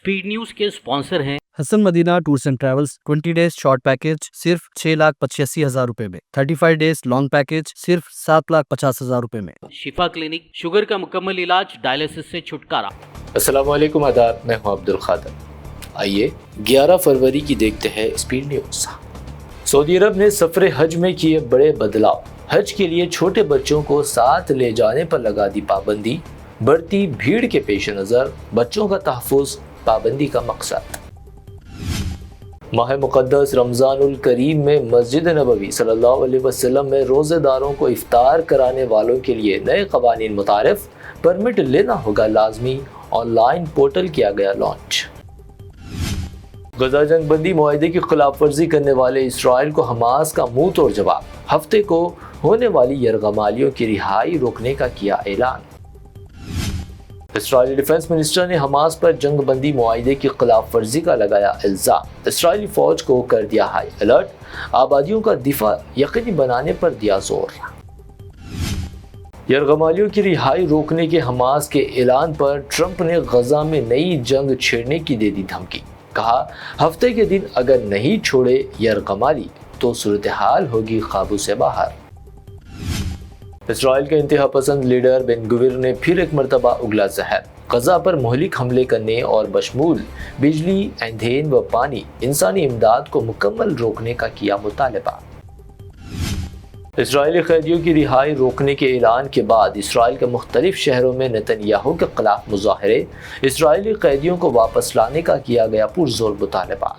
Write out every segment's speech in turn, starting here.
Speed news के sponsor हैं Hasan Madina tours and travels. 20 days short package सिर्फ 6,85,000 रुपए में, 35 डेज लॉन्ग पैकेज सिर्फ 7,50,000 रुपए में। शिफा क्लिनिक, शुगर का मुकम्मल इलाज, डायलिसिस से छुटकारा। अस्सलाम वालेकुम, आदाब, मैं हूं अब्दुल खादर। आइए 11 फरवरी की देखते हैं स्पीड न्यूज़। सऊदी अरब ने सफर हज में किए बड़े बदलाव। हज के लिए छोटे बच्चों को साथ ले जाने पर लगा दी पाबंदी। बढ़ती भीड़ के पेश नज़र बच्चों का तहफ़्फ़ुज़ पाबंदी का मकसद। माह मुक़द्दस रमज़ानुल करीम में मस्जिद नबवी सल्लल्लाहु अलैहि वसल्लम में रोज़ेदारों को इफ्तार कराने वालों के लिए नए क़वानीन मुतारिफ। परमिट लेना होगा लाजमी। ऑनलाइन पोर्टल किया गया लॉन्च। गजा जंग बंदी मुआहदे की खिलाफ वर्जी करने वाले इसराइल को हमास का मुंह तोड़ जवाब। हफ्ते को होने वाली यरगमालियों की रिहाई रोकने का किया ऐलान। इसराइली डिफेंस मिनिस्टर ने हमास पर जंग बंदी मुआहदे की खिलाफ वर्जी का लगाया इल्जाम। इसराइली फौज को कर दिया हाई अलर्ट। आबादियों का दिफा यकीनी बनाने पर दिया जोर। यरगमालियों की रिहाई रोकने के हमास के ऐलान पर ट्रंप ने गजा में नई जंग छेड़ने की दे दी धमकी। कहा, हफ्ते के दिन अगर नहीं छोड़े यरगमाली तो सूरत हाल होगी काबू से बाहर। इसराइल के इंतहा पसंद लीडर बेन गुविर ने फिर एक मरतबा उगला जहर। गजा पर मुहलिक हमले करने और बशमूल बिजली, ईंधन व पानी, इंसानी इमदाद को मुकम्मल रोकने का किया मुतालबा। इसराइली कैदियों की रिहाई रोकने के ऐलान के बाद इसराइल के मुख्तलिफ शहरों में नेतन्याहू के खिलाफ मुजाहरे। इसराइली कैदियों को वापस लाने का किया गया पुरजोर मुतालबा।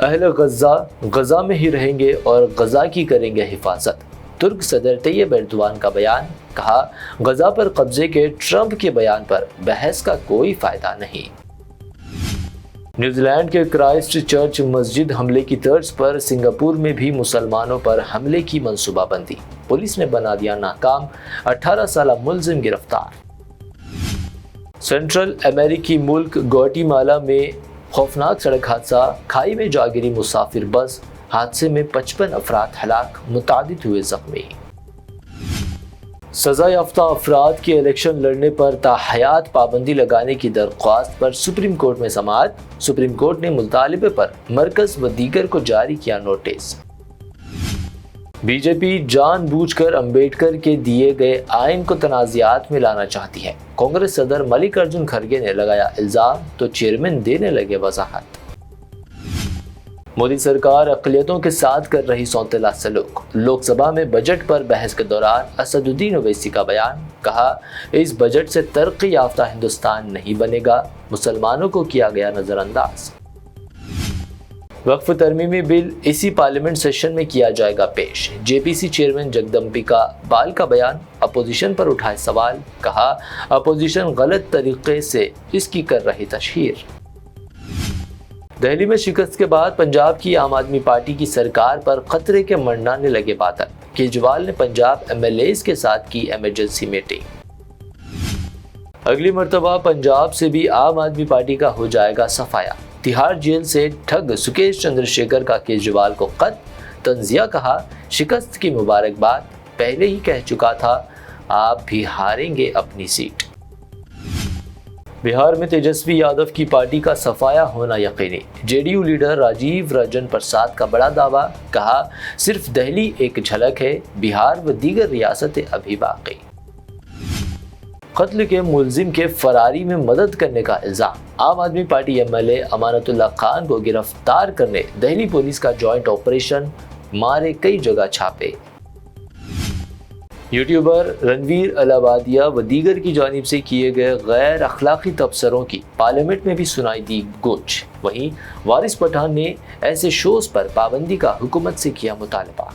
अहले गजा में ही रहेंगे और गजा की करेंगे हिफाजत। तुर्क सदर तैयब एर्दोआन का बयान। कहा, गजा पर कब्जे के ट्रंप के बयान पर बहस का कोई फायदा नहीं। न्यूजीलैंड के क्राइस्ट चर्च मस्जिद हमले की तर्ज पर सिंगापुर में भी मुसलमानों पर हमले की मंसूबाबंदी। पुलिस ने बना दिया नाकाम। 18 साल मुलजिम गिरफ्तार। सेंट्रल अमेरिकी मुल्क ग्वाटेमाला में खौफनाक सड़क हादसा। खाई में जा गिरी मुसाफिर बस। हादसे में 55 अफराद हलाक, मुतादिद हुए जख्मी। सजा याफ्ता अफराद के इलेक्शन लड़ने पर ताहयात पाबंदी लगाने की दरख्वास्त पर सुप्रीम कोर्ट में समाअत। सुप्रीम कोर्ट ने मुतालिबे पर मरकज व दीगर को जारी किया नोटिस। बीजेपी जानबूझकर अंबेडकर के दिए गए आइन को तनाज़ात में लाना चाहती है। कांग्रेस सदर मल्लिकार्जुन खड़गे ने लगाया इल्जाम तो चेयरमैन देने लगे वजाहत। मोदी सरकार अक़लियतों के साथ कर रही सौतेला सलूक। लोकसभा में बजट पर बहस के दौरान असदुद्दीन ओवैसी का बयान। कहा, इस बजट से तरक्की याफ्ता हिंदुस्तान नहीं बनेगा। मुसलमानों को किया गया नजरअंदाज। वक्फ तरमीमी बिल इसी पार्लियामेंट सेशन में किया जाएगा पेश। जेपीसी चेयरमैन जगदम्बिका पाल का बयान। अपोजिशन पर उठाए सवाल। कहा, अपोजिशन गलत तरीके से इसकी कर रही तशहीर। दिल्ली में शिकस्त के बाद पंजाब की आम आदमी पार्टी की सरकार पर खतरे के मंडराने लगे बादल। केजरीवाल ने पंजाब एमएलएज के साथ की इमरजेंसी मीटिंग। अगली मर्तबा पंजाब से भी आम आदमी पार्टी का हो जाएगा सफाया। तिहाड़ जेल से ठग सुकेश चंद्रशेखर का केजरीवाल को खत। तंजिया कहा, शिकस्त की मुबारकबाद, पहले ही कह चुका था आप भी हारेंगे अपनी सीट। बिहार में तेजस्वी यादव की पार्टी का सफाया होना यकीनी। जेडीयू लीडर राजीव रंजन प्रसाद का बड़ा दावा। कहा, सिर्फ दिल्ली एक झलक है, बिहार व दीगर रियासतें अभी बाकी। कत्ल के मुलजिम के फरारी में मदद करने का इल्जाम। आम आदमी पार्टी एमएलए अमानतुल्लाह खान को गिरफ्तार करने दिल्ली पुलिस का जॉइंट ऑपरेशन। मारे कई जगह छापे। यूट्यूबर रणवीर अलाहाबादिया व दीगर की जानिब से किए गए गैर अखलाकी तबसरों की पार्लियामेंट में भी सुनाई दी गूंज। वहीं वारिस पठान ने ऐसे शोज पर पाबंदी का हुकूमत से किया मुतालबा।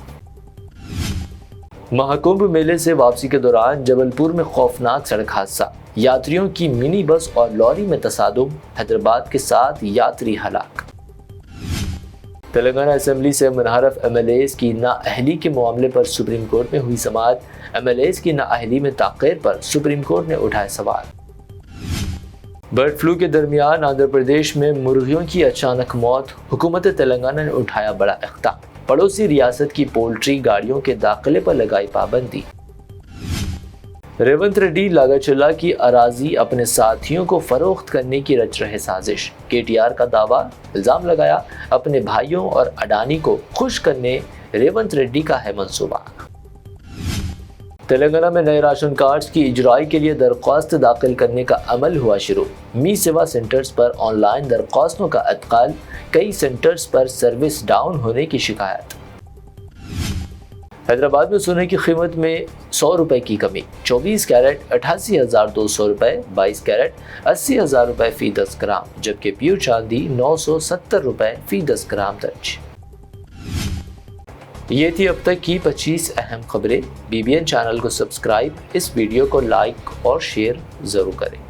महाकुंभ मेले से वापसी के दौरान जबलपुर में खौफनाक सड़क हादसा। यात्रियों की मिनी बस और लॉरी में तसादुम। हैदराबाद के 7 यात्री हलाक। तेलंगाना असेंबली से मुनहरफ एमएलएज की नाअहली के मामले पर सुप्रीम कोर्ट में हुई समाअत। एमएलएज की नाअहली में ताक़ीर पर सुप्रीम कोर्ट ने उठाए सवाल। बर्ड फ्लू के दरमियान आंध्र प्रदेश में मुर्गियों की अचानक मौत। हुकूमत तेलंगाना ने उठाया बड़ा इक़दाम। पड़ोसी रियासत की पोल्ट्री गाड़ियों के दाखिले पर लगाई पाबंदी। ریونت ریڈی لاگاچلا کی اراضی اپنے ساتھیوں کو فروخت کرنے کی رچ رہے سازش، کے ٹی آر کا دعویٰ، الزام لگایا اپنے بھائیوں اور اڈانی کو خوش کرنے ریونت ریڈی کا ہے منصوبہ۔ تلنگانہ میں نئے راشن کارڈز کی اجرائی کے لیے درخواست داخل کرنے کا عمل ہوا شروع، می سیوا سینٹرز پر آن لائن درخواستوں کا ادخال، کئی سینٹرز پر سروس ڈاؤن ہونے کی شکایت۔ حیدرآباد میں سونے کی قیمت میں 100 روپے کی کمی، 24 کیرٹ 88,200 روپے، 22 کیرٹ 80,000 روپے فی 10 گرام، جبکہ پیور چاندی 970 روپے فی 10 گرام درج۔ یہ تھی اب تک کی 25 اہم خبریں۔ بی بی این چینل کو سبسکرائب، اس ویڈیو کو لائک اور شیئر ضرور کریں۔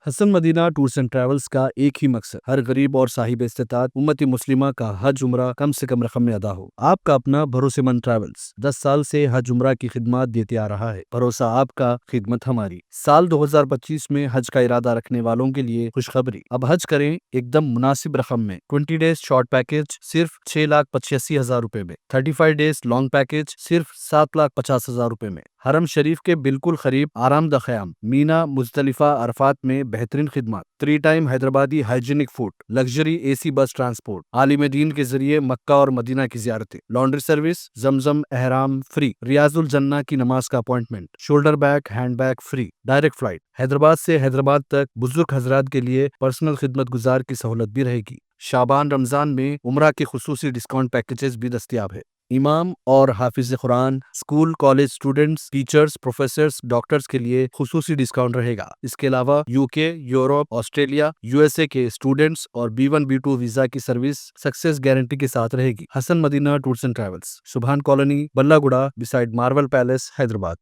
حسن مدینہ ٹورز اینڈ ٹریولز کا ایک ہی مقصد، ہر غریب اور صاحب استطاعت امت مسلمہ کا حج عمرہ کم سے کم رقم میں ادا ہو۔ آپ کا اپنا بھروسے مند ٹریولز 10 سال سے حج عمرہ کی خدمات دیتے آ رہا ہے، بھروسہ آپ کا، خدمت ہماری۔ سال 2025 میں حج کا ارادہ رکھنے والوں کے لیے خوشخبری، اب حج کریں ایک دم مناسب رقم میں۔ 20 ڈیز شارٹ پیکج صرف 6,85,000 روپے میں، 35 ڈیز لانگ پیکج صرف 7,50,000 روپے میں۔ حرم شریف کے بالکل قریب آرام دہ قیام، مینا، مزدلفہ، عرفات میں بہترین خدمات، 3 time Hyderabadi hygienic food, luxury A C bus transport, عالم دین کے ذریعے مکہ اور مدینہ کی زیارتیں، لانڈری سروس، زمزم احرام فری، ریاض الجنہ کی نماز کا appointment, shoulder bag handbag free, direct flight, Hyderabad سے حیدرآباد تک بزرگ حضرات کے لیے پرسنل خدمت گزار کی سہولت بھی رہے گی۔ شعبان رمضان میں عمرہ کے خصوصی ڈسکاؤنٹ پیکیجز بھی دستیاب ہے۔ امام اور حافظ Quran, school college students, teachers, professors, doctors کے لیے خصوصی ڈسکاؤنٹ رہے گا۔ اس کے علاوہ UK، یورپ، آسٹریلیا، USA کے اسٹوڈنٹس اور B1 B2 ویزا کی سروس سکسیس گارنٹی کے ساتھ رہے گی۔ حسن مدینہ ٹورز اینڈ ٹریولز، سبحان کالونی، بلہ گڑا، بسائڈ مارول پیلیس، حیدرآباد۔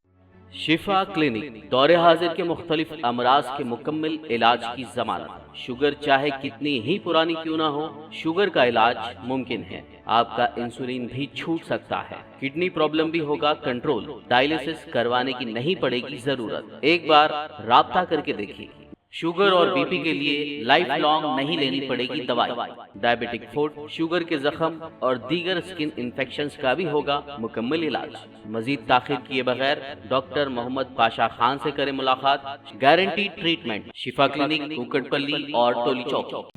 شفا کلینک دور حاضر کے مختلف امراض کے مکمل علاج کی ضمانت۔ شوگر چاہے کتنی ہی پرانی کیوں نہ ہو، شوگر کا علاج ممکن ہے۔ آپ کا انسولین بھی چھوٹ سکتا ہے، کڈنی پرابلم بھی ہوگا کنٹرول، ڈائلیسس کروانے کی نہیں پڑے گی ضرورت۔ ایک بار رابطہ کر کے دیکھیے۔ شوگر اور بی پی کے لیے لائف لانگ نہیں لینی پڑے گی دوائی۔ ڈائبیٹک فوڈ، شوگر کے زخم اور دیگر سکن انفیکشنز کا بھی ہوگا مکمل علاج۔ مزید تاخیر کیے بغیر ڈاکٹر محمد پاشا خان سے کریں ملاقات۔ گارنٹی ٹریٹمنٹ، شفا کلینک، کوکٹ پلی اور ٹولی چوک۔